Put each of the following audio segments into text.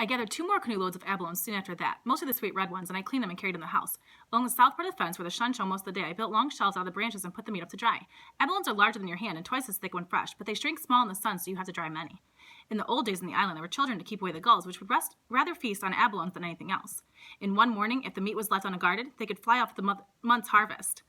I gathered 2 more canoe loads of abalones soon after that, mostly the sweet red ones, and I cleaned them and carried them to the house. Along the south part of the fence, where the sun shone most of the day, I built long shelves out of the branches and put the meat up to dry. Abalones are larger than your hand and twice as thick when fresh, but they shrink small in the sun, so you have to dry many. In the old days on the island, there were children to keep away the gulls, which would rather feast on abalones than anything else. In one morning, if the meat was left unguarded, they could fly off the month's harvest.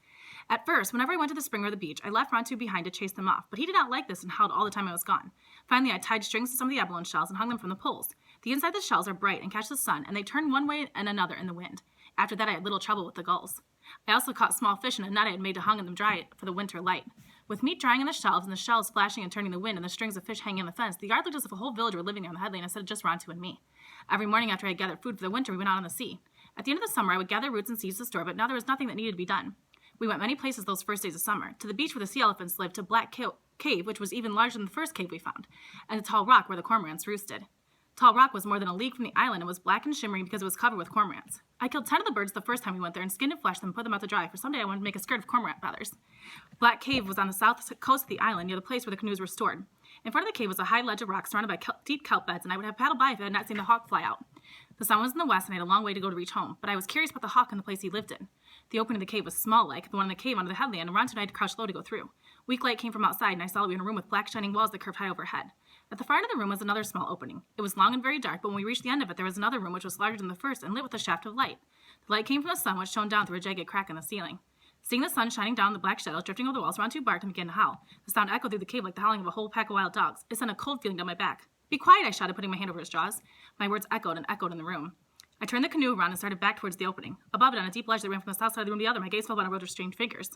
At first, whenever I went to the spring or the beach, I left Rontu behind to chase them off, but he did not like this and howled all the time I was gone. Finally, I tied strings to some of the abalone shells and hung them from the poles. The inside of the shells are bright and catch the sun, and they turn one way and another in the wind. After that, I had little trouble with the gulls. I also caught small fish in a net I had made to hang them dry for the winter light. With meat drying on the shelves and the shells flashing and turning the wind and the strings of fish hanging on the fence, the yard looked as if a whole village were living there on the headland instead of just Rontu and me. Every morning after I had gathered food for the winter, we went out on the sea. At the end of the summer, I would gather roots and seeds to store, but now there was nothing that needed to be done. We went many places those first days of summer, to the beach where the sea elephants lived, to Black Cave, which was even larger than the first cave we found, and to Tall Rock, where the cormorants roosted. Tall Rock was more than a league from the island and was black and shimmering because it was covered with cormorants. I killed 10 of the birds the first time we went there and skinned and fleshed them and put them out to dry, for someday I wanted to make a skirt of cormorant feathers. Black Cave was on the south coast of the island, near the place where the canoes were stored. In front of the cave was a high ledge of rock surrounded by deep kelp beds, and I would have paddled by if I had not seen the hawk fly out. The sun was in the west, and I had a long way to go to reach home, but I was curious about the hawk and the place he lived in. The opening of the cave was small like the one in the cave under the headland, and Rontu and I had to crouch low to go through. Weak light came from outside, and I saw that we were in a room with black shining walls that curved high overhead. At the far end of the room was another small opening. It was long and very dark, but when we reached the end of it, there was another room which was larger than the first and lit with a shaft of light. The light came from the sun, which shone down through a jagged crack in the ceiling. Seeing the sun shining down the black shadows drifting over the walls, Rontu barked and began to howl. The sound echoed through the cave like the howling of a whole pack of wild dogs. It sent a cold feeling down my back. "Be quiet," I shouted, putting my hand over his jaws. My words echoed and echoed in the room. I turned the canoe around and started back towards the opening. Above it, on a deep ledge that ran from the south side of the room to the other, my gaze fell upon a row of strange figures.